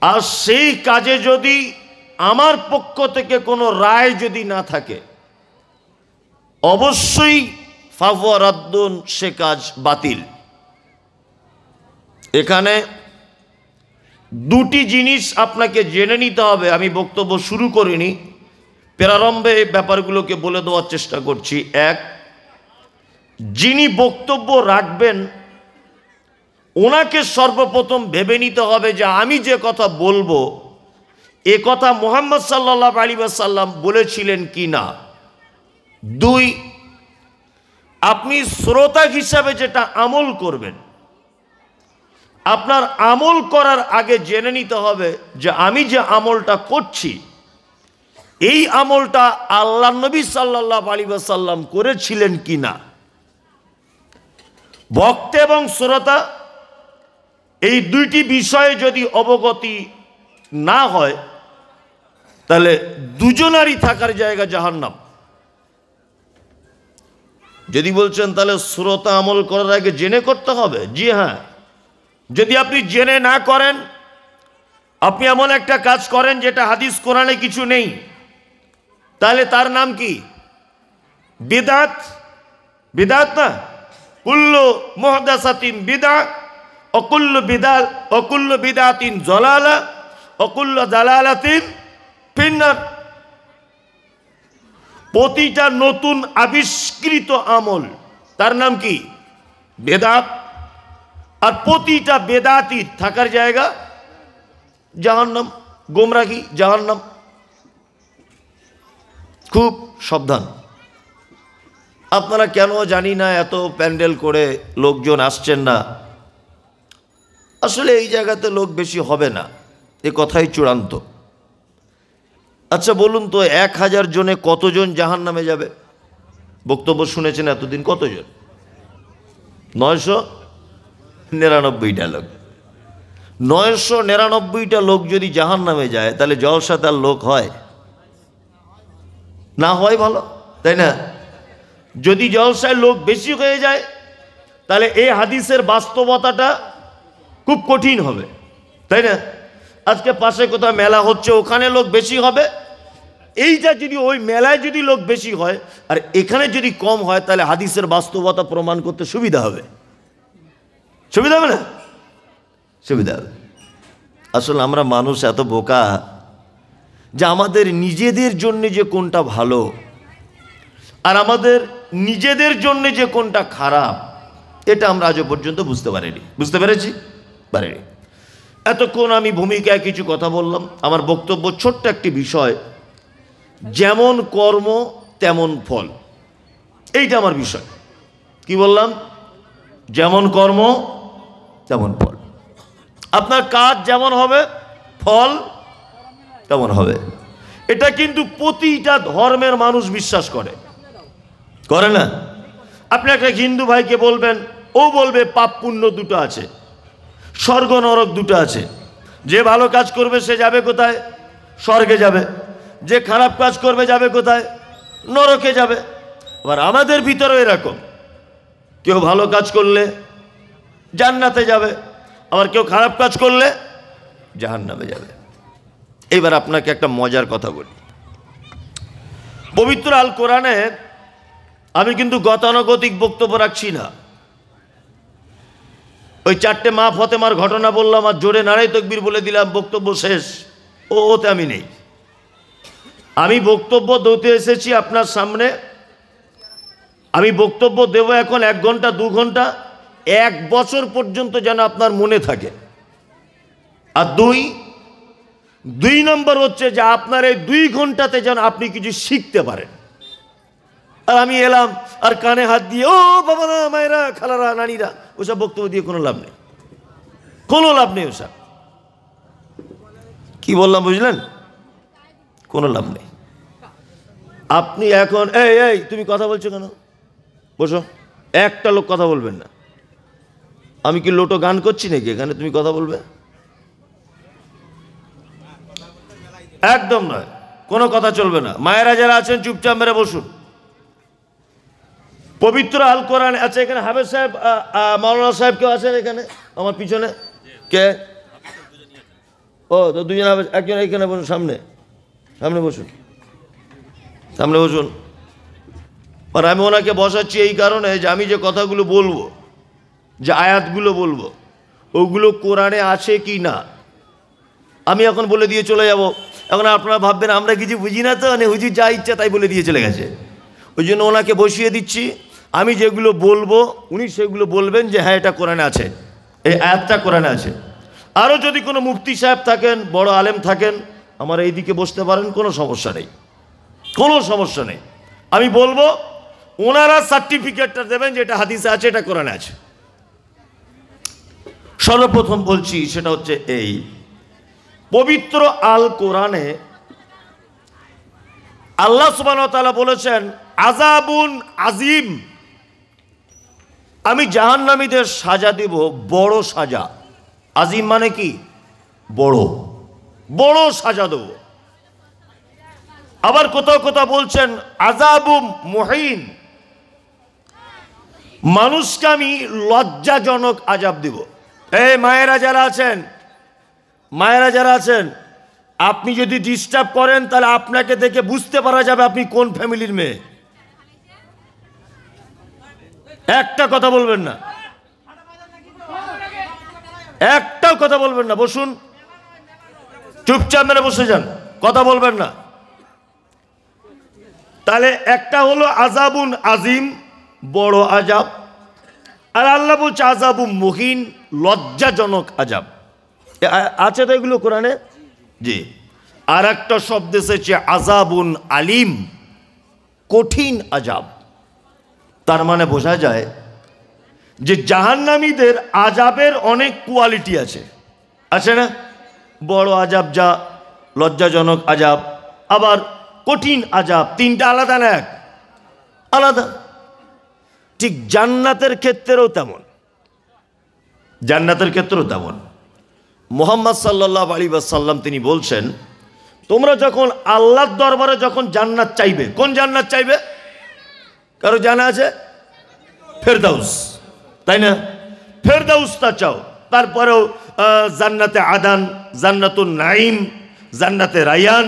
আর সেই কাজে যদি আমার পক্ষ থেকে কোনো রায় যদি না থাকে, অবশ্যই ফাহুয়া রাদ্দুন, সে কাজ বাতিল। এখানে দুটি জিনিস আপনাকে জেনে নিতে হবে। আমি বক্তব্য শুরু করিনি, প্রারম্ভে ব্যাপারগুলোকে বলে দেওয়ার চেষ্টা করছি। এক, যিনি বক্তব্য রাখবেন ওনাকে সর্বপ্রথম ভেবে নিতে হবে যে আমি যে কথা বলবো এ কথা মুহাম্মদ সাল্লাল্লাহু আলাইহি ওয়াসাল্লাম বলেছিলেন কি না। দুই, আপনি শ্রোতা হিসাবে যেটা আমল করবেন, আপনার আমল করার আগে জেনে নিতে হবে যে আমি যে আমলটা করছি এই আমলটা আল্লাহর নবী সাল্লাল্লাহু আলাইহি ওয়াসাল্লাম করেছিলেন কি না। বক্তা এবং শ্রোতা এই দুইটি বিষয়ে যদি অবগতি না হয় তাহলে দুজনারই থাকার জায়গা জাহান্নাম। যদি বলছেন তাহলে শ্রোতা আমল করার আগে জেনে করতে হবে, জি হ্যাঁ। যদি আপনি জেনে না করেন, আপনি এমন একটা কাজ করেন যেটা হাদিস কোরআনে কিছু নেই, তাহলে তার নাম কি? বিদআত। বিদআত না, কুল্লু মুহদাসাতিন বিদআ অকুল্লু বিদআতিন যালালা অকুল্লু যালালাতিন ফিন্নার। প্রতিটা নতুন আবিষ্কৃত আমল তার নাম কি? বেদাত। আর প্রতিটা বেদাতির থাকার জায়গা জাহান্নাম, গোমরাহি, জাহান্নাম। খুব সাবধান। আপনারা কেন জানি না এত প্যান্ডেল করে লোকজন আসছেন না। আসলে এই জায়গাতে লোক বেশি হবে না, এ কথাই চূড়ান্ত। আচ্ছা বলুন তো, 1000 জনে কতজন জাহান্নামে যাবে? বক্তব্য শুনেছেন এতদিন কতজন? 999টা লোক। 999টা লোক যদি জাহান্নামে যায় তাহলে জলসা তার লোক হয় না? হয় ভালো, তাই না? যদি জলসায় লোক বেশি হয়ে যায় তাহলে এই হাদিসের বাস্তবতাটা খুব কঠিন হবে, তাই না? আজকে পাশে কোথাও মেলা হচ্ছে, ওখানে লোক বেশি হবে। এইটা যদি ওই মেলায় যদি লোক বেশি হয় আর এখানে যদি কম হয় তাহলে হাদিসের বাস্তবতা প্রমাণ করতে সুবিধা হবে। সুবিধা হবে না? সুবিধা হবে। আসলে আমরা মানুষ এত বোকা যে আমাদের নিজেদের জন্য যে কোনটা ভালো আর আমাদের নিজেদের জন্য যে কোনটা খারাপ এটা আমরা আজও পর্যন্ত বুঝতে পারিনি। বুঝতে পেরেছি? পারিনি। এতক্ষণ আমি ভূমিকায় কিছু কথা বললাম। আমার বক্তব্য ছোট্ট একটি বিষয়, যেমন কর্ম তেমন ফল। এইটা আমার বিষয়। কি বললাম? যেমন কর্ম তেমন ফল। আপনার কাজ যেমন হবে ফল তেমন হবে। এটা কিন্তু প্রতিটা ধর্মের মানুষ বিশ্বাস করে, করে না? আপনি একটা হিন্দু ভাইকে বলবেন, ও বলবে পাপ পুণ্য দুটো আছে, স্বর্গ নরক দুটো আছে। যে ভালো কাজ করবে সে যাবে কোথায়? স্বর্গে যাবে। যে খারাপ কাজ করবে যাবে কোথায়? নরকে যাবে। আবার আমাদের ভিতরে এরকম, কেউ ভালো কাজ করলে জান্নাতে যাবে, আবার কেউ খারাপ কাজ করলে জাহান্নামে যাবে। এবার আপনাকে একটা মজার কথা বলি। পবিত্র আল কোরআনে আমি কিন্তু গতানুগতিক বক্তব্য রাখছি না। ওই 4টে মা ফতেমার ঘটনা বললাম আর জোরে নারায়ে তাকবীর বলে দিলাম, বক্তব্য শেষ। ওতে আমি নেই। আমি বক্তব্য দিতে এসেছি আপনার সামনে। আমি বক্তব্য দেব এখন 1 ঘন্টা 2 ঘন্টা, 1 বছর পর্যন্ত যেন আপনার মনে থাকে। আর দুই নম্বর হচ্ছে যে আপনার এই 2 ঘন্টাতে যেন আপনি কিছু শিখতে পারেন। আর আমি এলাম আর কানে হাত দিয়ে ও বাবারা, মায়েরা, খালারা, নানিরা, ওসব বক্তব্য দিয়ে কোনো লাভ নেই, কোনো লাভ নেই। ওসব কি বললাম বুঝলেন? কোনো লাভ নেই। আপনি এখন এই তুমি কথা বলছো কেন? বসো। একটা লোক কথা বলবেন না। আমি কি লোটো গান করছি নাকি এখানে তুমি কথা বলবে? একদম নয়, কোনো কথা চলবে না। মায়েরা যারা আছেন চুপচাপ মেরে বসুন। পবিত্র আল কোরআন আছে এখানে। হাফেজ সাহেব, মাওলানা সাহেব কেউ আছেন এখানে আমার পিছনে? কে? ও ও তো দুজন একজন এইখানে বসুন, সামনে সামনে বসুন, সামনে বসুন। আর আমি ওনাকে বসাচ্ছি এই কারণে যে আমি যে কথাগুলো বলবো, যে আয়াতগুলো বলবো, ওগুলো কোরআনে আছে কি না আমি এখন বলে দিয়ে চলে যাব। এখন আপনারা ভাববেন আমরা কিছু বুঝি না, তো মানে হুজুর যা ইচ্ছা তাই বলে দিয়ে চলে গেছে। ওই জন্য ওনাকে বসিয়ে দিচ্ছি। আমি যেগুলো বলবো উনি সেগুলো বলবেন যে হ্যাঁ এটা কোরআনে আছে, এই আয়াতটা কোরআনে আছে। আরও যদি কোনো মুফতি সাহেব থাকেন, বড় আলেম থাকেন, আমার এই দিকে বসতে পারেন, কোনো সমস্যা নেই, কোনো সমস্যা নেই। আমি বলবো, ওনারা সার্টিফিকেটটা দেবেন যে এটা হাদিসে আছে, এটা কোরআনে আছে। সর্বপ্রথম বলছি সেটা হচ্ছে এই পবিত্র আল কোরআনে আল্লাহ সুবহানাহু ওয়া তাআলা বলেছেন আযাবুন আযীম, আমি জাহান্নামীদের সাজা দেব, বড় সাজা। আজিম মানে কি? বড়, বড় সাজা দেব। আবার কোথাও কোথাও বলছেন আযাবুম মুহিন, মানুষকে আমি লজ্জাজনক আযাব দেব। এই মায়েরা যারা আছেন, মায়েরা যারা আছেন, আপনি যদি ডিস্টার্ব করেন তাহলে আপনাকে দেখে বুঝতে পারা যাবে আপনি কোন ফ্যামিলির মেয়ে। একটা কথা বলবেন না, একটাও কথা বলবেন না, বসুন চুপচাপ মেরে বসে যান, কথা বলবেন না। তাহলে একটা হলো আযাবুন আজিম, বড় আযাব, আর আল্লাহ বলছে আযাবুম মুহিন, লজ্জাজনক আযাব। আছে তো এগুলো কোরআনে? জি। আর একটা শব্দ এসেছে আযাবুন আলিম, কঠিন আযাব। তার মানে বোঝা যায় যে জাহান্নামীদের আযাবের অনেক কোয়ালিটি আছে, আছে না? বড় আযাব যা, লজ্জাজনক আযাব, আবার কঠিন আযাব, তিনটা আলাদা না এক? আলাদা। ঠিক জান্নাতের ক্ষেত্রেও তেমন, জান্নাতের ক্ষেত্রেও তেমন। মুহাম্মদ সাল্লাল্লাহু আলাইহি ওয়াসাল্লাম তিনি বলছেন, তোমরা যখন আল্লাহর দরবারে যখন জান্নাত চাইবে, কোন জান্নাত চাইবে? কারো জানা আছে? ফেরদাউস, তাই না? ফেরদাউসটা চাও। তারপরেও জান্নাতে আদান, জান্নাতুল নাঈম, জান্নাতে রায়ান,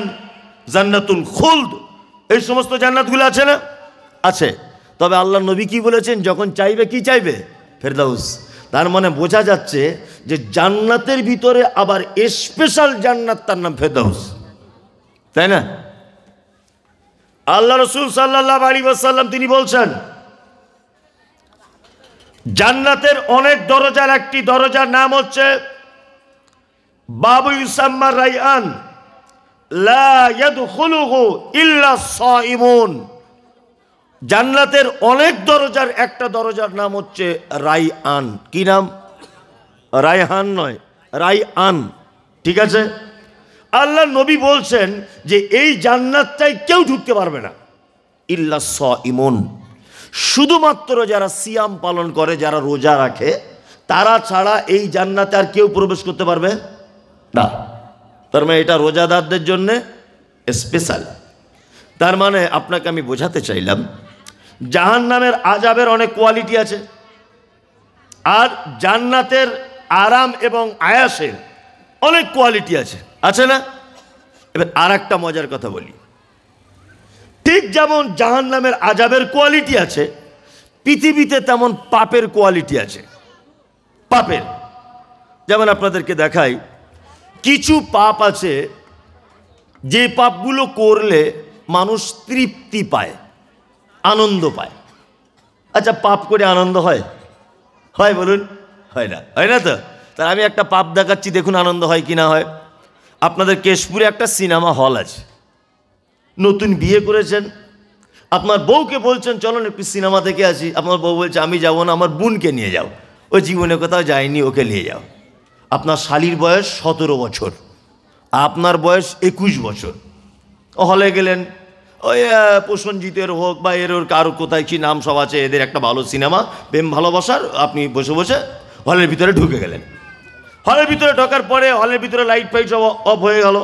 জান্নাতুল খুলদ, এই সমস্ত জান্নাতগুলো আছে না? আছে। তবে আল্লাহ নবী কি বলেছেন? যখন চাইবে কি চাইবে? ফেরদাউস। তার মানে বোঝা যাচ্ছে যে জান্নাতের ভিতরে আবার স্পেশাল জান্নাত, তার নাম ফেরদাউস, তাই না? আল্লাহ রাসূল সাল্লাল্লাহু আলাইহি ওয়াসাল্লাম তিনি বলছেন জান্নাতের অনেক দরজার একটি দরজার নাম হচ্ছে বাবু ইউসাম্মা রায়্যান, লা ইয়াদখুলুহু ইল্লা সাইমুন। জান্নাতের অনেক দরজার একটা দরজার নাম হচ্ছে রায়্যান। কি নাম? রায়হান নয়, রায়্যান, ঠিক আছে? আল্লাহ নবী বলছেন যে এই জান্নাতটাই কেউ ঢুকতে পারবে না ইল্লা সাইমুন, শুধুমাত্র যারা সিয়াম পালন করে, যারা রোজা রাখে, তারা ছাড়া এই জান্নাতে আর কেউ প্রবেশ করতে পারবে না। তার মানে এটা রোজাদারদের জন্য স্পেশাল। তার মানে আপনাকে আমি বোঝাতে চাইলাম জাহান্নামের আযাবের অনেক কোয়ালিটি আছে, আর জান্নাতের আরাম এবং আয়াসের অনেক কোয়ালিটি আছে, আছে না? এবার আর একটা মজার কথা বলি, ঠিক যেমন জাহান্নামের আযাবের কোয়ালিটি আছে, পৃথিবীতে তেমন পাপের কোয়ালিটি আছে। পাপের যেমন আপনাদেরকে দেখাই, কিছু পাপ আছে যে পাপগুলো করলে মানুষ তৃপ্তি পায়, আনন্দ পায়। আচ্ছা, পাপ করে আনন্দ হয়? হয় বলুন? হয় না, হয় না তো? তাহলে আমি একটা পাপ দেখাচ্ছি, দেখুন আনন্দ হয় কি না হয়। আপনাদের কেশপুরে একটা সিনেমা হল আছে, নতুন বিয়ে করেছেন, আপনার বউকে বলছেন চলো একটু সিনেমা দেখে আসি। আপনার বউ বলছে আমি যাবো না, আমার বোনকে নিয়ে যাও, ও জীবনে কোথাও যায়নি, ওকে নিয়ে যাও। আপনার শালির বয়স 17 বছর, আপনার বয়স 21 বছর। হলে গেলেন, ওই প্রসেনজিতের হোক বা এর ওর কারো কোথায় কি নাম সব আছে, এদের একটা ভালো সিনেমা প্রেম ভালোবাসার, আপনি বসে বসে হলের ভিতরে ঢুকে গেলেন। হলের ভিতরে ঢোকার পরে হলের ভিতরে লাইট ফাইট সব অফ হয়ে গেল।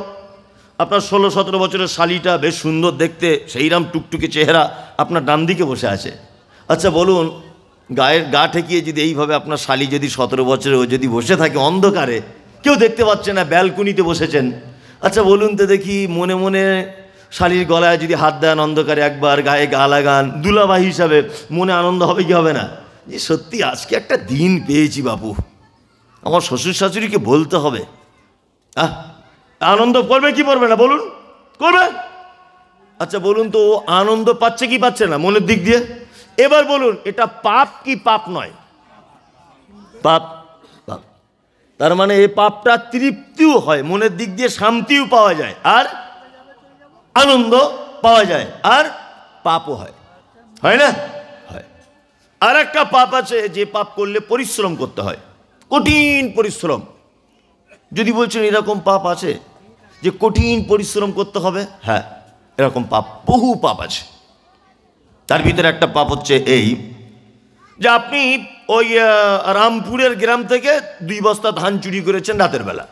আপনার 16-17 বছরের শালিটা বেশ সুন্দর দেখতে, সেইরাম টুকটুকে চেহারা, আপনার ডান দিকে বসে আছে। আচ্ছা বলুন, গায়ের গা ঠেকিয়ে যদি এইভাবে আপনার শালি যদি 17 বছরে ও যদি বসে থাকে অন্ধকারে, কেউ দেখতে পাচ্ছে না, ব্যালকনিতে বসেছেন। আচ্ছা বলুন তো দেখি, মনে মনে শালীর গলায় যদি হাত দেন অন্ধকারে একবার, গায়ে গা লাগান, দুলাভাই হিসাবে মনে আনন্দ হবে কি হবে না? যে সত্যি আজকে একটা দিন পেয়েছি বাপু, আমার শ্বশুর শাশুড়িকে বলতে হবে। আনন্দ করবে কি করবে না বলুন? করবে। আচ্ছা বলুন তো, ও আনন্দ পাচ্ছে কি পাচ্ছে না মনের দিক দিয়ে? এবার বলুন, এটা পাপ কি পাপ নয়? পাপ। পাপ। তার মানে এই পাপটা তৃপ্তিও হয়, মনের দিক দিয়ে শান্তিও পাওয়া যায়, আর আনন্দ পাওয়া যায়, আর পাপও হয়, হয় না? হয়। আর একটা পাপ আছে, যে পাপ করলে পরিশ্রম করতে হয়, কঠিন পরিশ্রম। যদি বলছেন এরকম পাপ আছে যে কঠিন পরিশ্রম করতে হবে, হ্যাঁ এরকম পাপ, বহু পাপ আছে। তার ভিতরে একটা পাপ হচ্ছে এই যে আপনি ওই রামপুরের গ্রাম থেকে 2 বস্তা ধান চুরি করেছেন রাতের বেলা,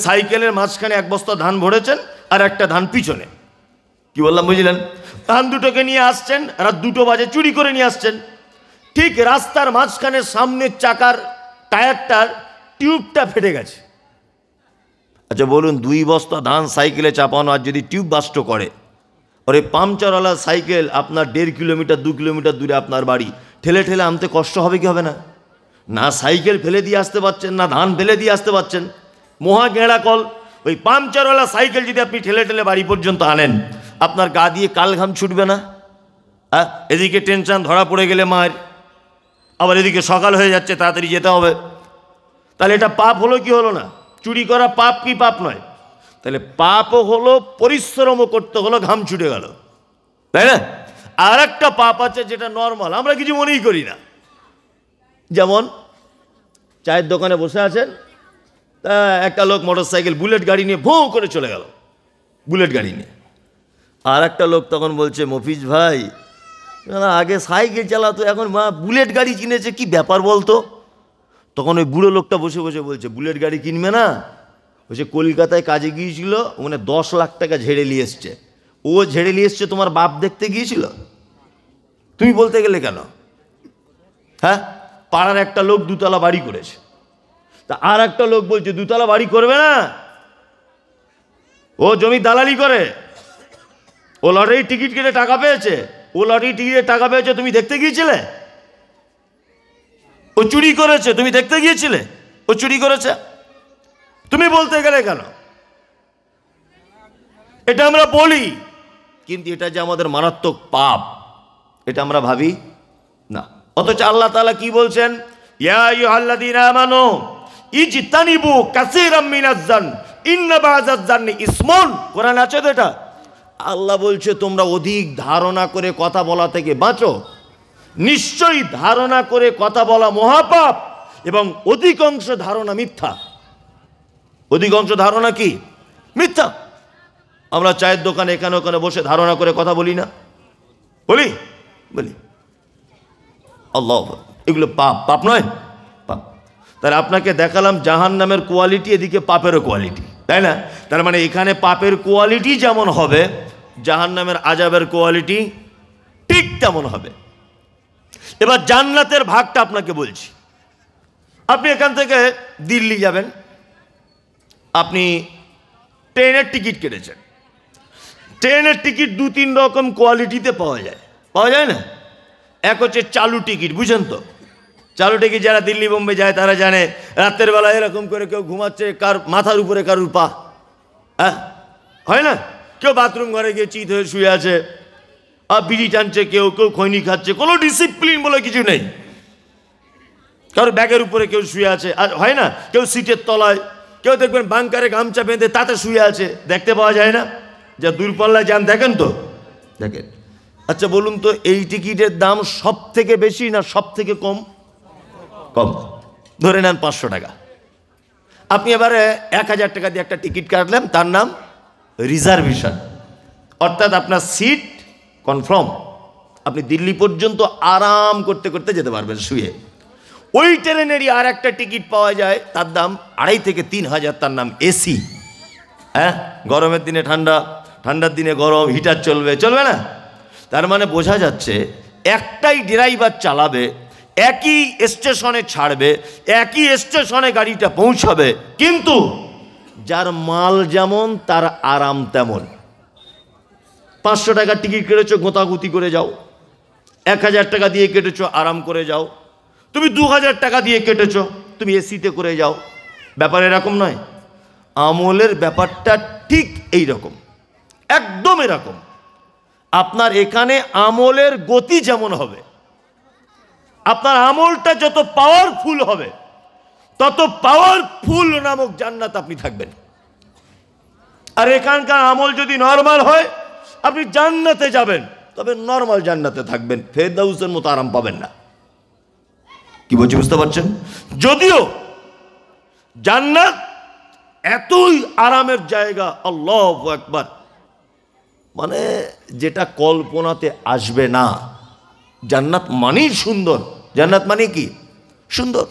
সাইকেলের মাঝখানে 1 বস্তা ধান ভরেছেন আর একটা ধান পিছনে। কি বললাম বুঝলেন? ধান দুটোকে নিয়ে আসছেন, রাত 2টো বাজে চুরি করে নিয়ে আসছেন। ঠিক রাস্তার মাঝখানে সামনের চাকার টায়ারটার টিউবটা ফেটে গেছে। আচ্ছা বলুন, 2 বস্তা ধান সাইকেলে চাপানো, আর যদি টিউব বাস্ট করে, ওর এই পাংচারওয়ালা সাইকেল আপনার 1.5 কিলোমিটার 2 কিলোমিটার দূরে আপনার বাড়ি, ঠেলে ঠেলে আনতে কষ্ট হবে কি হবে না? না সাইকেল ফেলে দিয়ে আসতে পারছেন, না ধান ফেলে দিয়ে আসতে পারছেন, মহা গেঁড়া কল। ওই পাংচারওয়ালা সাইকেল যদি আপনি ঠেলে ঠেলে বাড়ি পর্যন্ত আনেন, আপনার গা দিয়ে কাল ঘাম ছুটবে না? হ্যাঁ, এদিকে টেনশন, ধরা পড়ে গেলে মার, আবার এদিকে সকাল হয়ে যাচ্ছে, তাড়াতাড়ি যেতে হবে। তাহলে এটা পাপ হলো কি হলো না? চুরি করা পাপ কি পাপ নয়? তাহলে পাপও হলো, পরিশ্রমও করতে হলো, ঘাম ছুটে গেল, তাই না? আর একটা পাপ আছে যেটা নর্মাল, আমরা কিছু মনেই করি না। যেমন চায়ের দোকানে বসে আছেন, তা একটা লোক মোটর সাইকেল বুলেট গাড়ি নিয়ে ভোঁ করে চলে গেল, বুলেট গাড়ি নিয়ে। আর একটা লোক তখন বলছে, মফিজ ভাই আগে সাইকেল চালাতো, এখন বুলেট গাড়ি কিনেছে, কি ব্যাপার বলতো? তখন ওই বুড়ো লোকটা বসে বসে বলছে, বুলেট গাড়ি কিনবে না? বলছে কলকাতায় কাজে গিয়েছিল, মানে 10 লাখ টাকা ঝেড়ে নিয়ে এসছে। ও ঝেড়ে নিয়ে এসছে, তোমার বাপ দেখতে গিয়েছিল? তুমি বলতে গেলে কেন? হ্যাঁ, পাড়ার একটা লোক 2 তলা বাড়ি করেছে, তা আর একটা লোক বলছে 2 তলা বাড়ি করবে না, ও জমি দালালি করে, ও লটারি টিকিট কেটে টাকা পেয়েছে, ও লটারি টিকিটে টাকা পেয়েছে, তুমি দেখতে গিয়েছিলে? ও চুরি করেছে, তুমি দেখতে গিয়েছিলে? ও চুরি করেছে, তুমি বলতে গেলে কেন? এটা আমরা বলি, কিন্তু এটা যে আমাদের মারাত্মক পাপ, এটা আমরা ভাবি না। অথচ আল্লাহ তাআলা কি বলছেন? ইয়া আইয়ুহাল্লাযীনা আমানু ইজতানিবু কাসীরাম মিনাজ-জান ইন্না বা'যাজ-জান্নি ইসমুন। কোরআন আছে তো এটা। আল্লাহ বলছে তোমরা অধিক ধারণা করে কথা বলা থেকে বাঁচো, নিশ্চয়ই ধারণা করে কথা বলা মহাপাপ, এবং অধিকাংশ ধারণা মিথ্যা। অধিকাংশ ধারণা কি? মিথ্যা। আমরা চায়ের দোকানে এখানে ওখানে বসে ধারণা করে কথা বলি না? বলি বলি। আল্লাহ, এগুলো পাপ, পাপ নয়? পাপ। তাহলে আপনাকে দেখালাম জাহান্নামের কোয়ালিটি, এদিকে পাপেরও কোয়ালিটি, তাই না? তার মানে এখানে পাপের কোয়ালিটি যেমন হবে, জাহান্নামের আযাবের কোয়ালিটি ঠিক তেমন হবে। এবার জান্নাতের ভাগটা আপনাকে বলছি। আপনি এখান থেকে দিল্লি যাবেন, আপনি ট্রেনের টিকিট কেটেছেন। ট্রেনের টিকিট 2-3 রকম কোয়ালিটিতে পাওয়া যায়, পাওয়া যায় না? এক হচ্ছে চালু টিকিট, বুঝেন তো? চালু টিকিট যারা দিল্লি বোম্বে যায় তারা জানে, রাতের বেলা এরকম করে কেউ ঘুমাচ্ছে, কার মাথার উপরে কারুর পা, হ্যাঁ হয় না? কেউ বাথরুম ঘরে গিয়ে চিত হয়ে শুয়ে আছে, আর বিড়ি টানছে, কেউ কেউ খৈনি খাচ্ছে, কোনো ডিসিপ্লিন বলে কিছু নেই। কারোর ব্যাগের উপরে কেউ শুয়ে আছে, আর হয় না? কেউ সিটের তলায়, কেউ দেখবেন বাংকারে গামছা বেঁধে তাতে শুয়ে আছে, দেখতে পাওয়া যায় না? যা দূরপাল্লায় যান দেখেন তো, দেখেন। আচ্ছা বলুন তো, এই টিকিটের দাম সব থেকে বেশি না সব থেকে কম? কম। ধরে নেন 500 টাকা। আপনি এবারে 1000 টাকা দিয়ে একটা টিকিট কাটলেন, তার নাম রিজার্ভেশন, অর্থাৎ আপনার সিট কনফার্ম, আপনি দিল্লি পর্যন্ত আরাম করতে করতে যেতে পারবেন শুয়ে। ওই ট্রেনেরই আর একটা টিকিট পাওয়া যায়, তার দাম 2,500 থেকে 3,000, তার নাম এসি। হ্যাঁ, গরমের দিনে ঠান্ডা, ঠান্ডার দিনে গরম, হিটার চলবে, চলবে না? তার মানে বোঝা যাচ্ছে একটাই ড্রাইভার চালাবে, একই স্টেশনে ছাড়বে, একই স্টেশনে গাড়িটা পৌঁছাবে, কিন্তু যার মাল যেমন তার আরাম তেমন। 500 টাকার টিকিট কেটেছো, গোতাগুতি করে যাও। 1000 টাকা দিয়ে কেটেছো, আরাম করে যাও। তুমি 2000 টাকা দিয়ে কেটেছো, তুমি এসিতে করে যাও। ব্যাপার এরকম নয়। আমলের ব্যাপারটা ঠিক এই রকম, একদম এরকম। আপনার এখানে আমলের গতি যেমন হবে, আপনার আমলটা যত পাওয়ারফুল হবে, তত পাওয়ারফুল নামক জান্নাত আপনি থাকবেন। আর এখানকার আমল যদি নরমাল হয়, আপনি জান্নাতে যাবেন, তবে নরমাল জান্নাতে থাকবেন, ফেরদাউসের মতো আরাম পাবেন না। কি বলছি বুঝতে পারছেন? যদিও জান্নাত এতই আরামের জায়গা, আল্লাহু আকবার, মানে যেটা কল্পনাতে আসবে না। জান্নাত মানেই সুন্দর। জান্নাত মানে কি? সুন্দর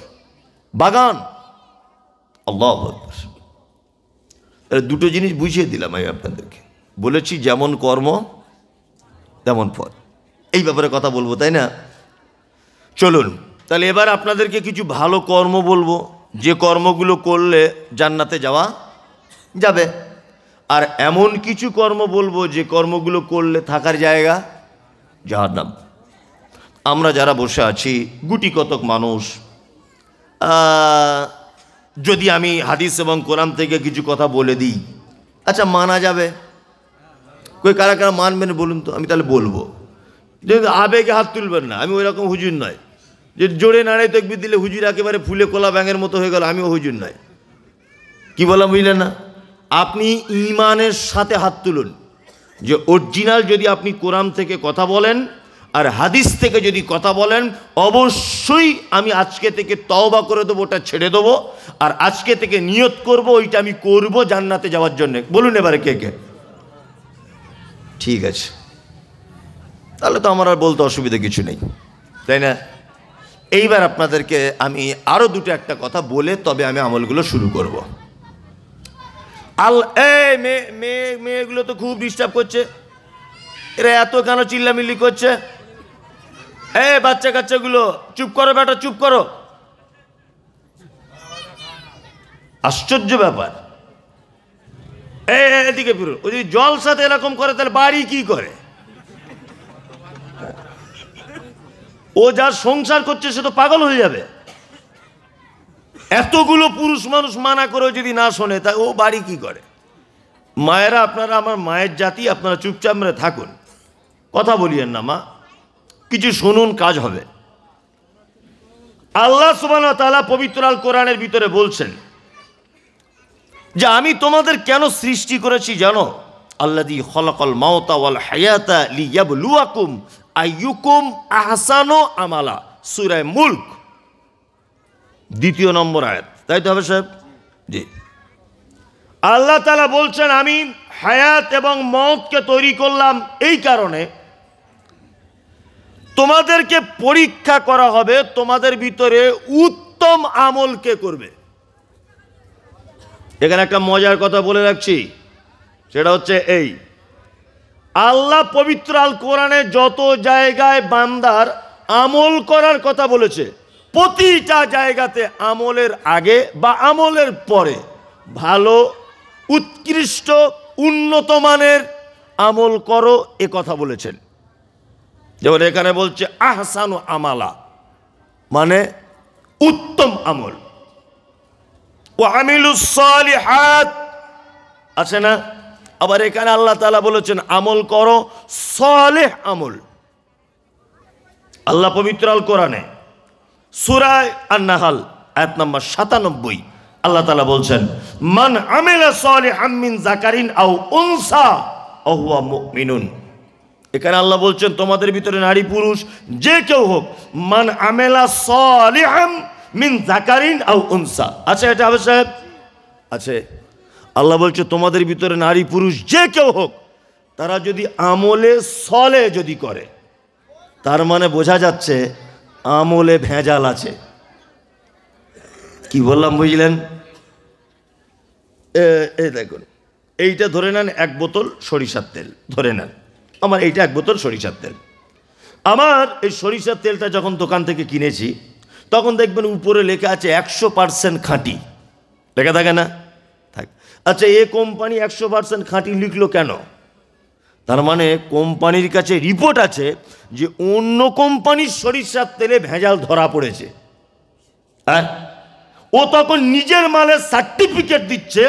বাগান। আল্লাহু আকবার। দুটো জিনিস বুঝিয়ে দিলাম আমি আপনাদেরকে। বলেছি যেমন কর্ম তেমন ফল, এই ব্যাপারে কথা বলবো, তাই না? চলুন তাহলে এবার আপনাদেরকে কিছু ভালো কর্ম বলবো, যে কর্মগুলো করলে জান্নাতে যাওয়া যাবে। আর এমন কিছু কর্ম বলবো যে কর্মগুলো করলে থাকার জায়গা জাহান্নাম। আমরা যারা বসে আছি গুটি কতক মানুষ, যদি আমি হাদিস এবং কোরআন থেকে কিছু কথা বলে দিই, আচ্ছা মানা যাবে? কই কারা কারা মানবেন বলুন তো, আমি তাহলে বলবো। যদি আবেগে হাত তুলবেন না, আমি ওই রকম হুজুর নয় যে জোরে নাড়াই তকবির দিলে হুজুর একেবারে ফুলে কোলা ব্যাঙের মতো হয়ে গেল, আমিও হুজুর নয়। কি বললাম বুঝলেন না? আপনি ঈমানের সাথে হাত তুলুন, যে অরিজিনাল যদি আপনি কোরআন থেকে কথা বলেন আর হাদিস থেকে যদি কথা বলেন, অবশ্যই আমি আজকে থেকে তওবা করে দেবো, ওটা ছেড়ে দেবো, আর আজকে থেকে নিয়ত করব ওইটা আমি করব জান্নাতে যাওয়ার জন্য। বলুন এবারে কে কে? ঠিক আছে, তাহলে তো আমার আর বলতে অসুবিধা কিছু নেই, তাই না? এইবার আপনাদেরকে আমি আরও দুটো একটা কথা বলে তবে আমি আমলগুলো শুরু করব। মেয়েগুলো তো খুব ডিস্টার্ব করছে, এরা এত কেন চিল্লামিল্লি করছে? বাচ্চা কাচ্চাগুলো চুপ করো বেটা, চুপ করো। আশ্চর্য ব্যাপার। এদিকে ফিরো। ওই যদি জলসাতে এরকম করে তাহলে বাড়ি কি করে? ও যার সংসার করছে সে তো পাগল হয়ে যাবে। এতগুলো পুরুষ মানুষ মানা করে যদি না শোনে, তা ও বাড়ি কি করে? মায়েরা, আপনারা আমার মায়ের জাতি, আপনারা চুপচাপ মেরে থাকুন, কথা বলিয়েন না মা, কিছু শুনুন, কাজ হবে। আল্লাহ সুবহানাহু ওয়া তাআলা পবিত্র আল কোরআনের ভিতরে বলছেন যে আমি তোমাদের কেন সৃষ্টি করেছি জানো? আল্লাযী খালাকাল মাউতা ওয়াল হায়াতা লিয়াবলুয়াকুম আইয়ুকুম আহসানু আমালা, সূরা মুলক 2 নম্বর আয়াত। তাই তো হবে সাহেব? জি। আল্লাহ তাআলা বলছেন আমি হায়াত এবং মওতকে তৈরি করলাম এই কারণে তোমাদেরকে পরীক্ষা করা হবে, তোমাদের ভিতরে উত্তম আমল কে করবে। এখানে একটা মজার কথা বলে রাখছি, সেটা হচ্ছে এই, আল্লাহ পবিত্র আল কোরআনে যত জায়গায় বান্দার আমল করার কথা বলেছে, প্রতিটা জায়গাতে আমলের আগে বা আমলের পরে ভালো, উৎকৃষ্ট, উন্নত মানের আমল করো এ কথা বলেছেন। যেমন এখানে বলছে আহসানু আমালা, মানে উত্তম আমল। ওয়া আমিলুস সালিহাত আছে না? আবার এখানে আল্লাহ তাআলা বলেছেন আমল করো সালেহ আমল। আল্লাহ পবিত্র আল কোরআনে সূরা আন-নাহল আয়াত নম্বর 97 আল্লাহ তাআলা বলছেন মান আমিলা সালিহাম মিন যাকারিন আও উনসা ওয়া হুয়া মুমিনুন। এখানে আল্লাহ বলছেন তোমাদের ভিতরে নারী পুরুষ যে কেউ হোক, মান আমিলা সালিহাম মিন যাকারিন আও উনসা। আচ্ছা এটা হবে সাহেব? আছে। আল্লাহ বলছে তোমাদের ভিতরে নারী পুরুষ যে কেউ হোক, তারা যদি আমলে সলে যদি করে, তার মানে বোঝা যাচ্ছে আমলে ভেজাল আছে। কি বললাম বুঝলেন? এই দেখুন, এইটা ধরে নেন 1 বোতল সরিষার তেল, ধরে নেন আমার এইটা 1 বোতল সরিষার তেল। আমার এই সরিষার তেলটা যখন দোকান থেকে কিনেছি তখন দেখবেন উপরে লেখা আছে 100% খাঁটি, লেখা থাকে না? থাক। আচ্ছা, এ কোম্পানি 100% খাঁটি লিখলো কেন? তার মানে কোম্পানির কাছে রিপোর্ট আছে যে অন্য কোম্পানির সরিষার তেলে ভেজাল ধরা পড়েছে। হ্যাঁ, ও তখন নিজের মালের সার্টিফিকেট দিচ্ছে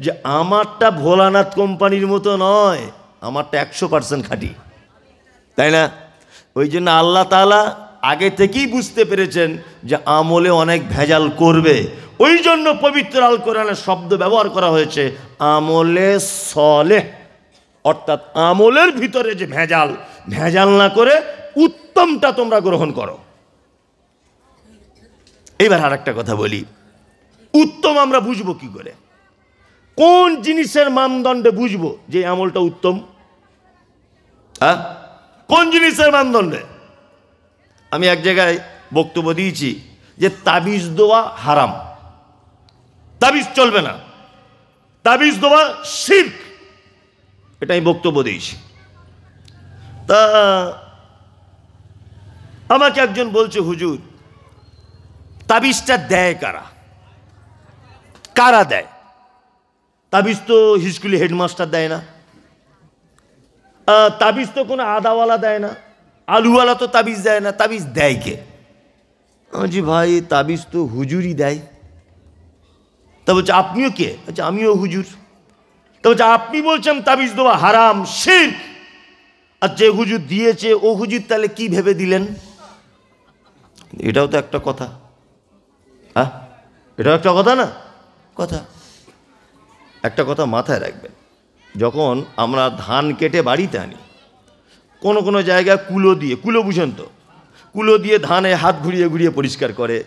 যে আমারটা ভোলানাথ কোম্পানির মতো নয়, আমারটা 100% খাঁটি, তাই না? ওই জন্য আল্লাহ তাআলা আগে থেকেই বুঝতে পেরেছেন যে আমলে অনেক ভেজাল করবে, ওই জন্য পবিত্র আল কোরআনের শব্দ ব্যবহার করা হয়েছে আমলে সলেহ, অর্থাৎ আমলের ভিতরে যে ভেজাল না করে উত্তমটা তোমরা গ্রহণ করো। এবার আর একটা কথা বলি, উত্তম আমরা বুঝবো কি করে? কোন জিনিসের মানদণ্ডে বুঝবো যে আমলটা উত্তম? হ্যাঁ, কোন জিনিসের মানদণ্ডে? আমি এক জায়গায় বক্তব্য দিয়েছি যে তাবিজ দেওয়া হারাম, তাবিজ চলবে না, তাবিজ দেওয়া শিরক, এটা আমি বক্তব্য দিয়েছি। তা আমাকে একজন বলছে, হুজুর তাবিজটা দেয় কারা? কারা দেয়? তাবিজ তো স্কুলে হেডমাস্টার দেয় না, তাবিজ তো কোনো আদাওয়ালা দেয় না, আলুওয়ালা তো তাবিজ দেয় না, তাবিজ দেয় কে? জি ভাই, তাবিজ তো হুজুরই দেয়। তা বলছে আপনিও কে? আচ্ছা, আমিও হুজুর। তা বলছে আপনি বলছেন তাবিজ দেওয়া হারাম, শিরক, আর যে হুজুর দিয়েছে ও হুজুর তাহলে কি ভেবে দিলেন? এটাও তো একটা কথা। হ্যাঁ, এটাও একটা কথা না? কথা। একটা কথা মাথায় রাখবেন, যখন আমরা ধান কেটে বাড়িতে আনি, কোনো কোনো জায়গায় কুলো দিয়ে, কুলো বুঝেন তো, কুলো দিয়ে ধানে হাত ঘুরিয়ে ঘুরিয়ে পরিষ্কার করে,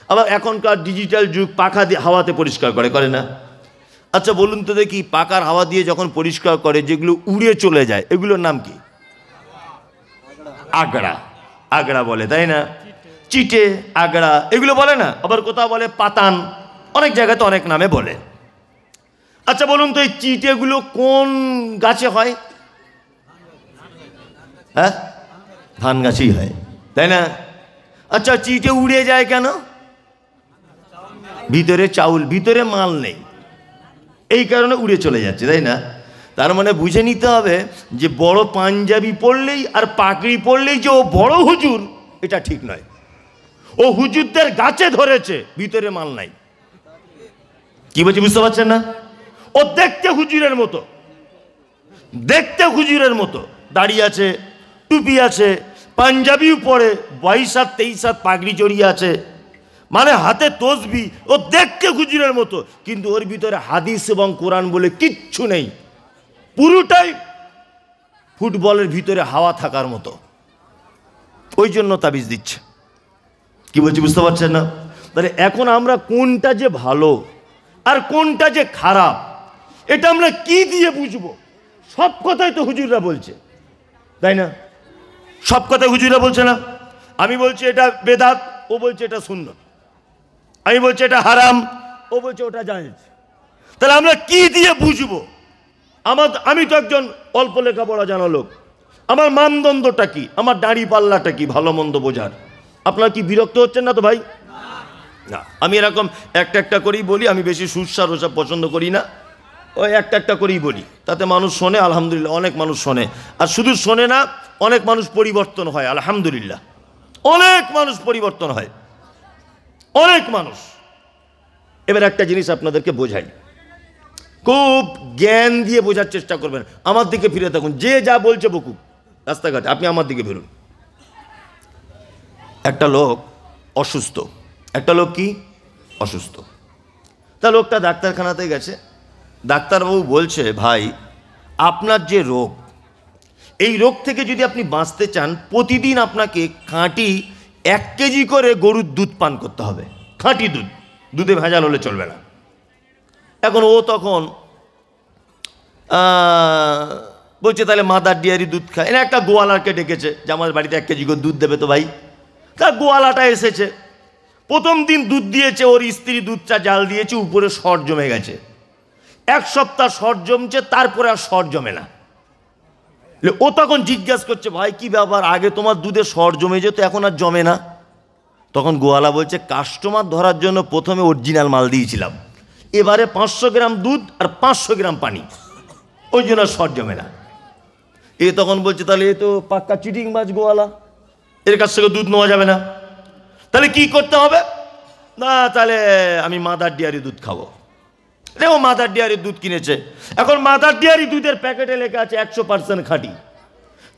আবার এখনকার ডিজিটাল যুগ পাখা দিয়ে হাওয়াতে পরিষ্কার করে না? আচ্ছা বলুন তো দেখি, পাকার হাওয়া দিয়ে যখন পরিষ্কার করে যেগুলো উড়ে চলে যায় এগুলোর নাম কি? আগড়া, আগড়া বলে, তাই না? চিটে, আগড়া এগুলো বলে না? আবার কোথাও বলে পাতান, অনেক জায়গাতে অনেক নামে বলে। আচ্ছা বলুন তো এই চিটেগুলো কোন গাছে হয়? হ্যাঁ, ধান গাছেই হয়, তাই না? আচ্ছা, চিটে উড়ে যায় কেন? ভিতরে চাউল, ভিতরে মাল নেই, এই কারণে উড়ে চলে যাচ্ছে, তাই না? তার মানে বুঝে নিতে হবে যে বড় পাঞ্জাবি পরলেই আর পাগড়ি পরলেই যে ও বড় হুজুর, এটা ঠিক নয়। ও হুজুরদের গাছে ধরেছে, ভিতরে মাল নাই। কি বলছি বুঝতে পারছেন না? ও দেখতে হুজুরের মতো, দেখতে হুজুরের মতো, দাড়ি আছে, টুপি আছে, পাঞ্জাবিও পরে, 22 হাত 23 হাত পাগড়ি জড়িয়ে আছে, মানে হাতে তসবি, ও দেখতে হুজুরের মতো, কিন্তু ওর ভিতরে হাদিস এবং কোরআন বলে কিচ্ছু নেই, পুরোটাই ফুটবলের ভিতরে হাওয়া থাকার মতো। ওই জন্য তাবিজ দিচ্ছে। কি বলছি বুঝতে পারছেন না? তাহলে এখন আমরা কোনটা যে ভালো আর কোনটা যে খারাপ, এটা আমরা কি দিয়ে বুঝবো? সব কথাই তো হুজুররা বলছে, তাই না? সব কথাই হুজুররা বলছে না? আমি বলছি এটা বেদাত, ও বলছে এটা সুন্নত, আমি বলছি এটা হারাম, ও বলছে ওটা জায়েজ। তাহলে আমরা কি দিয়ে বুঝবো? আমি তো একজন অল্প লেখাপড়া জানা লোক, আমার মানদণ্ডটা কি, আমার দাড়ি পাল্লাটা কি ভালো মন্দ বোঝার? আপনারা কি বিরক্ত হচ্ছেন না তো ভাই? না, আমি এরকম একটা একটা করেই বলি, আমি বেশি সুস্বার ওসব পছন্দ করি না, ওই একটা একটা করেই বলি, তাতে মানুষ শোনে, আলহামদুলিল্লাহ অনেক মানুষ শোনে, আর শুধু শোনে না, অনেক মানুষ পরিবর্তন হয়, আলহামদুলিল্লাহ অনেক মানুষ পরিবর্তন হয়, অনেক মানুষ। এবার একটা জিনিস আপনাদেরকে বোঝাই, খুব জ্ঞান দিয়ে বোঝার চেষ্টা করবেন, আমার দিকে ফিরে থাকুন, যে যা বলছে বকুক রাস্তাঘাটে, আপনি আমার দিকে ফিরুন। একটা লোক অসুস্থ, একটা লোক কি অসুস্থ, তা লোকটা ডাক্তারখানাতে গেছে, ডাক্তারবাবু বলছে ভাই আপনার যে রোগ, এই রোগ থেকে যদি আপনি বাঁচতে চান প্রতিদিন আপনাকে খাঁটি 1 কেজি করে গরুর দুধ পান করতে হবে, খাঁটি দুধ, দুধে ভেজাল হলে চলবে না। এখন ও তখন বলছে তাহলে মাদার ডেয়ারি দুধ খায়, এনে একটা গোয়ালাকে ডেকেছে যে আমার বাড়িতে 1 কেজি করে দুধ দেবে তো ভাই। তা গোয়ালাটা এসেছে, প্রথম দিন দুধ দিয়েছে, ওর স্ত্রী দুধটা জাল দিয়েছে, উপরে সর জমে গেছে, 1 সপ্তাহ সর জমছে, তারপরে আর সর জমে না। ও তখন জিজ্ঞাসা করছে, ভাই কি ব্যাপার, আগে তোমার দুধে সর জমে যেত, এখন আর জমে না? তখন গোয়ালা বলছে, কাস্টমার ধরার জন্য প্রথমে অরিজিনাল মাল দিয়েছিলাম, এবারে 500 গ্রাম দুধ আর 500 গ্রাম পানি, ওই জন্য সর জমে না। এ তখন বলছে, তাহলে এ তো পাক্কা চিটিং বাজ গোয়ালা, এর কাছ থেকে দুধ নেওয়া যাবে না, তাহলে কি করতে হবে? না, তাহলে আমি মাদার ডেয়ারি দুধ খাবো। ও মাদার ডেয়ারির দুধ কিনেছে, এখন মাদার ডেয়ারি দুধের প্যাকেটে লেখা আছে 100% খাঁটি,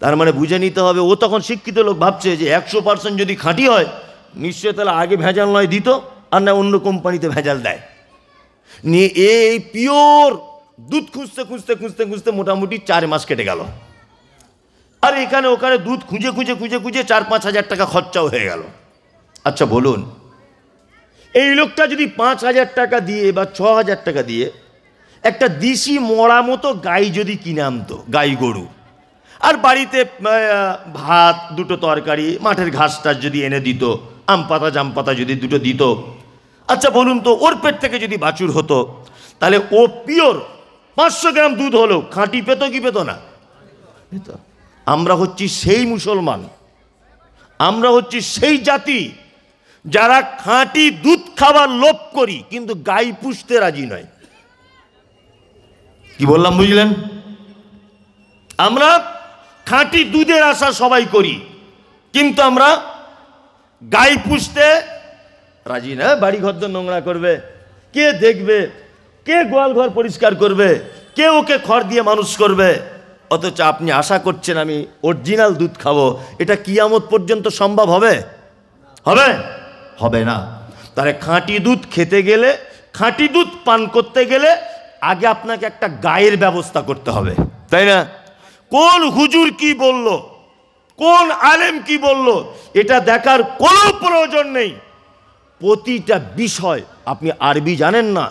তার মানে বুঝে নিতে হবে ও তখন শিক্ষিত লোক, ভাবছে যে 100% যদি খাঁটি হয় নিশ্চয় তাহলে আগে ভেজাল নয় দিত, আর না অন্য কোম্পানিতে ভেজাল দেয়। নিয়ে এই পিওর দুধ খুঁজতে খুঁজতে খুঁজতে খুঁজতে মোটামুটি 4 মাস কেটে গেল, আর এখানে ওখানে দুধ খুঁজে খুঁজে খুঁজে খুঁজে 4-5 হাজার টাকা খরচাও হয়ে গেল। আচ্ছা বলুন, এই লোকটা যদি 5,000 টাকা দিয়ে বা 6,000 টাকা দিয়ে একটা দিশি মরা মতো গাই যদি কিনে আনতো, গাই গরু, আর বাড়িতে ভাত, 2টো তরকারি, মাঠের ঘাসটা যদি এনে দিত, আম পাতা জাম পাতা যদি 2টো দিত, আচ্ছা বলুন তো ওর পেট থেকে যদি বাছুর হতো, তাহলে ও পিওর 500 গ্রাম দুধ হলো খাঁটি পেত কি পেত না? পেত। আমরা হচ্ছি সেই মুসলমান, আমরা হচ্ছি সেই জাতি যারা খাঁটি দুধ খাবার লোভ করি কিন্তু গাই পুষতে রাজি নয়। কি বললাম বুঝলেন? আমরা খাঁটি দুধের আশা সবাই করি, কিন্তু আমরা গাই পুষতে রাজি না। বাড়ি ঘর তো নোংরা করবে, কে দেখবে, কে গোয়াল ঘর পরিষ্কার করবে, কে ওকে খড় দিয়ে মানুষ করবে? অথচ আপনি আশা করছেন আমি অরিজিনাল দুধ খাবো, এটা কিয়ামত পর্যন্ত সম্ভব হবে? হবে? হবে না। তাহলে খাঁটি দুধ খেতে গেলে, খাঁটি দুধ পান করতে গেলে আগে আপনাকে একটা গায়ের ব্যবস্থা করতে হবে, তাই না? কোন হুজুর কি বলল, কোন আলেম কি বলল, এটা দেখার কোনো প্রয়োজন নেই। প্রতিটা বিষয়, আপনি আরবি জানেন না,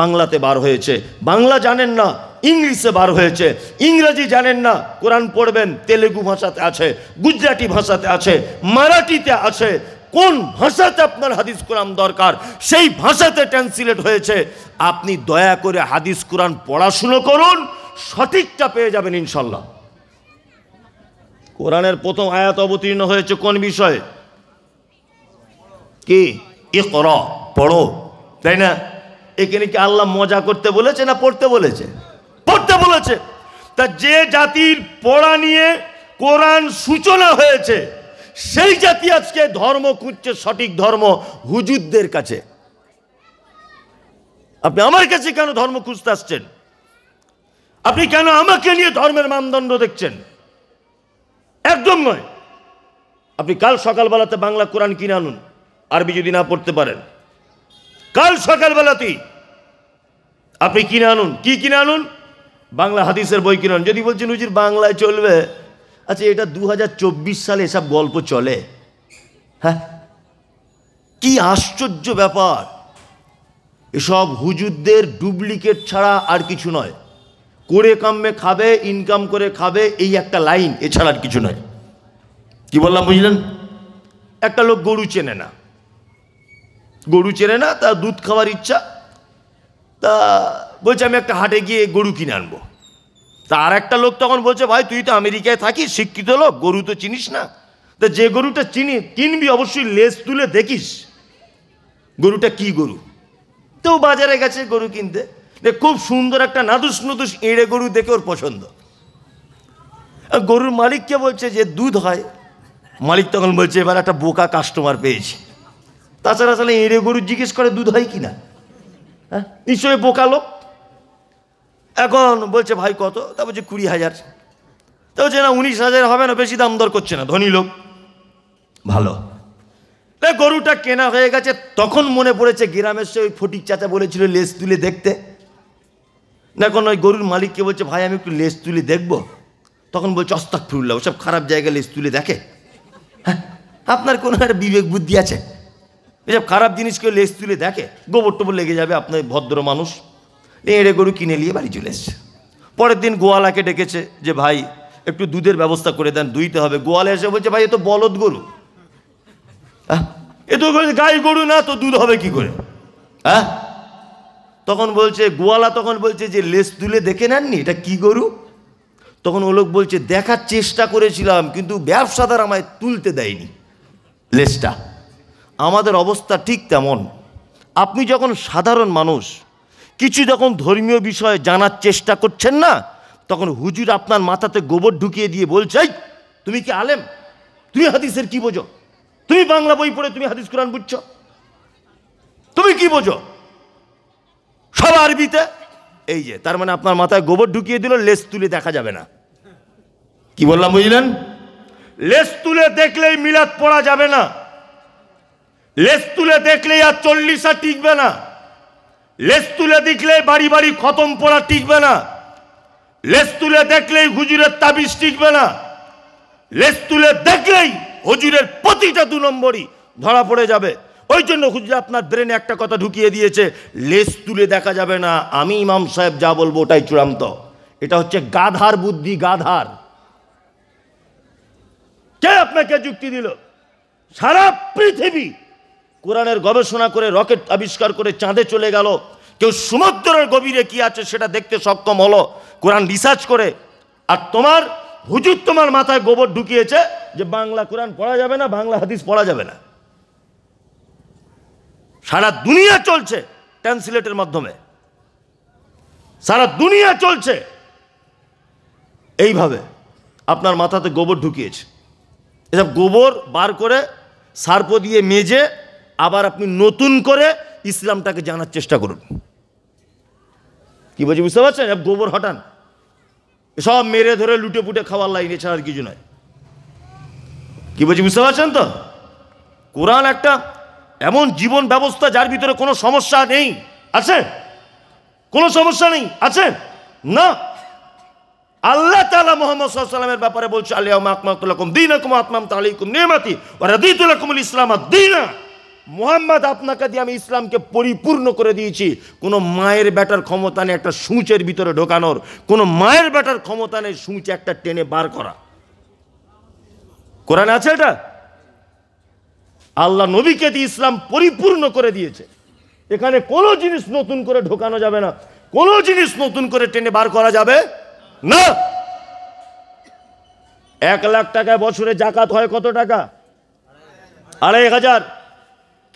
বাংলাতে বার হয়েছে, বাংলা জানেন না, ইংলিশে বার হয়েছে, ইংরেজি জানেন না, কোরআন পড়বেন, তেলেগু ভাষাতে আছে, গুজরাটি ভাষাতে আছে, মারাঠিতে আছে, কোন ভাষাতে আপনার হাদিস কোরআন দরকার সেই ভাষাতে ট্রান্সলেট হয়েছে। আপনি দয়া করে হাদিস কোরআন পড়াশুনো করুন, সঠিকটা পেয়ে যাবেন ইনশাল্লাহ। কোরআনের প্রথম আয়াত অবতীর্ণ হয়েছে কোন বিষয়ে? কি? ইকরা, পড়ো, তাই না? এখানে কি আল্লাহ মজা করতে বলেছে না পড়তে বলেছে? পড়তে বলেছে। তা যে জাতির পড়া নিয়ে কোরআন সূচনা হয়েছে সেই জাতি আজকে ধর্ম খুঁজছে, সঠিক ধর্ম হুজুরদের কাছে। আপনি আমার কাছে কেন ধর্ম খুঁজতে আসছেন? আপনি কেন আমাকে নিয়ে ধর্মের মানদণ্ড দেখছেন? একদম নয়। আপনি কাল সকালবেলাতে বাংলা কোরআন কিনে আনুন, আরবি যদি না পড়তে পারেন, কাল সকালবেলাতেই আপনি কিনে আনুন। কি কিনে আনুন? বাংলা হাদিসের বই কিনে আনুন। যদি বলছেন হুজুর বাংলায় চলবে, আচ্ছা এটা 2024 সালে এসব গল্প চলে? হ্যাঁ, কি আশ্চর্য ব্যাপার! এসব হুজুরদের ডুপ্লিকেট ছাড়া আর কিছু নয়। করে কামে খাবে, ইনকাম করে খাবে, এই একটা লাইন, এছাড়া আর কিছু নয়। কি বললাম বুঝলেন? একটা লোক গরু চেনে না, গরু চেনে না, তার দুধ খাওয়ার ইচ্ছা, তা বলছে আমি একটা হাটে গিয়ে গরু কিনে আনবো। তা আর একটা লোক তখন বলছে, ভাই তুই তো আমেরিকায় থাকিস, শিক্ষিত লোক, গরু তো চিনিস না, তা যে গরুটা কিনবি অবশ্যই লেজ তুলে দেখিস গরুটা কি গরু। তো বাজারে গেছে গরু কিনতে, খুব সুন্দর একটা নাদুস নুদুস এঁড়ে গরু দেখে ওর পছন্দ। গরুর মালিককে বলছে যে দুধ হয়। মালিক তখন বলছে এবার একটা বোকা কাস্টমার পেয়েছি, তাছাড়া আসলে এঁড়ে গরু জিজ্ঞেস করে দুধ হয় কিনা? হ্যাঁ, নিশ্চয়ই বোকা লোক। এখন বলছে ভাই কত? তা বলছে 20,000। তা বলছে না 19,000 হবে না, বেশি দাম দর করছে না, ধনী লোক ভালো। গরুটা কেনা হয়ে গেছে। তখন মনে পড়েছে গ্রামের সে ওই ফটিক চাচা বলেছিল লেজ তুলে দেখতে। এখন ওই গরুর মালিককে বলছে ভাই আমি একটু লেজ তুলে দেখবো। তখন বলছে আস্তাগফিরুল্লাহ, ওসব খারাপ জায়গায় লেজ তুলে দেখে? হ্যাঁ, আপনার কোনো একটা বিবেক বুদ্ধি আছে? এসব খারাপ জিনিস কেউ লেজ তুলে দেখে? গোবর টোবর লেগে যাবে, আপনার ভদ্র মানুষ। এঁড়ে গরু কিনে নিয়ে বাড়ি চলে এসছে। পরের দিন গোয়ালাকে ডেকেছে যে ভাই একটু দুধের ব্যবস্থা করে দেন, দুইতে হবে। গোয়ালা এসে বলছে ভাই এ তো বলদ গরু, এ তো গাই গরু না, তো দুধ হবে কি করে? হ্যাঁ, তখন বলছে গোয়ালা, তখন বলছে যে লেজ তুলে দেখে নেননি এটা কি গরু? তখন ও লোক বলছে দেখার চেষ্টা করেছিলাম কিন্তু ব্যবসাদার আমায় তুলতে দেয়নি লেজটা। আমাদের অবস্থা ঠিক তেমন। আপনি যখন সাধারণ মানুষ কিছু যখন ধর্মীয় বিষয়ে জানার চেষ্টা করছেন না, তখন হুজুর আপনার মাথাতে গোবর ঢুকিয়ে দিয়ে বলছে, এই তুমি কি আলেম? তুমি হাদিসের কি বোঝো? তুমি বাংলা বই পড়ে তুমি হাদিস কোরআন বুঝছো? তুমি কি বোঝো? সব আরবিতে। এই যে তার মানে আপনার মাথায় গোবর ঢুকিয়ে দিল, লেজ তুলে দেখা যাবে না। কি বললাম বুঝলেন? লেজ তুলে দেখলেই মিলাদ পড়া যাবে না, লেজ তুলে দেখলেই আর 40 টিকবে না, লেজ তুলে দেখলেই বাড়ি বাড়ি খতম পড়া টিকবে না, লেজ তুলে দেখলেই হুজুরের তাবিজ টিকবে না, লেজ তুলে দেখলেই হুজুরের প্রতিটা 2 নম্বরই ধরা পড়ে যাবে। ওই জন্য হুজুর আপনার ব্রেনে একটা কথা ঢুকিয়ে দিয়েছে, লেজ তুলে দেখা যাবে না, আমি ইমাম সাহেব যা বলবো ওটাই চূড়ান্ত। এটা হচ্ছে গাধার বুদ্ধি, গাধার। কে আপনাকে যুক্তি দিল? সারা পৃথিবী কোরআনের গবেষণা করে রকেট আবিষ্কার করে চাঁদে চলে গেল, কেউ সমুদ্রের গভীরে কি আছে সেটা দেখতে সক্ষম হলো কোরআন রিসার্চ করে। আর তোমার হুজুর তোমার মাথায় গোবর ঢুকিয়েছে যে বাংলা কোরআন পড়া যাবে না, বাংলা হাদিস পড়া যাবে না। সারা দুনিয়া চলছে ট্রান্সলেটের মাধ্যমে, সারা দুনিয়া চলছে এইভাবে। আপনার মাথাতে গোবর ঢুকিয়েছে, এসব গোবর বার করে সার্প দিয়ে মেজে আবার আপনি নতুন করে ইসলামটাকে জানার চেষ্টা করুন। কি বলছি বুঝতে পারছেন? গোবর হটান, সব মেরে ধরে লুটে পুটে খাওয়ার লাইন, এছাড়া আর কিছু নয়। কি বলছি বুঝতে পারছেন তো? কোরআন একটা এমন জীবন ব্যবস্থা যার ভিতরে কোনো সমস্যা নেই। আছে? কোনো সমস্যা নেই? আছে না? আল্লাহ তাআলা মুহাম্মদ সাল্লাল্লাহু আলাইহি ওয়াসাল্লামের ব্যাপারে বলছে, আল-ইয়াউমা আকমালতু লাকুম দীনাকুম ওয়া আতমামতু আলাইকুম নি'মাতি ওয়া রাদিতু লাকুমুল ইসলাম দীনা। মুহাম্মদ, আপনাকে দিয়ে আমি ইসলামকে পরিপূর্ণ করে দিয়েছি। কোনো মায়ের বেটার ক্ষমতা নেই একটা সূঁচের ভিতরে ঢোকানোর, কোনো মায়ের বেটার ক্ষমতা নেই সূঁচ একটা টেনে বার করা। কোরআনে আছে এটা? আল্লাহ নবীকে দিয়ে ইসলাম পরিপূর্ণ করে দিয়েছে। এখানে কোনো জিনিস নতুন করে ঢোকানো যাবে না, কোনো জিনিস নতুন করে টেনে বার করা যাবে না। 1 লাখ টাকায় বছরে জাকাত হয় কত টাকা? 2,500।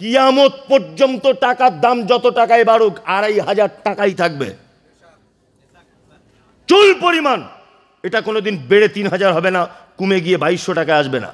কিয়ামত পর্যন্ত টাকার দাম যত টাকায় বাড়ুক 2,500 টাকাই থাকবে, চুল পরিমাণ। এটা কোনোদিন বেড়ে 3,000 হবে না, কমে গিয়ে 2,200 টাকায় আসবে না।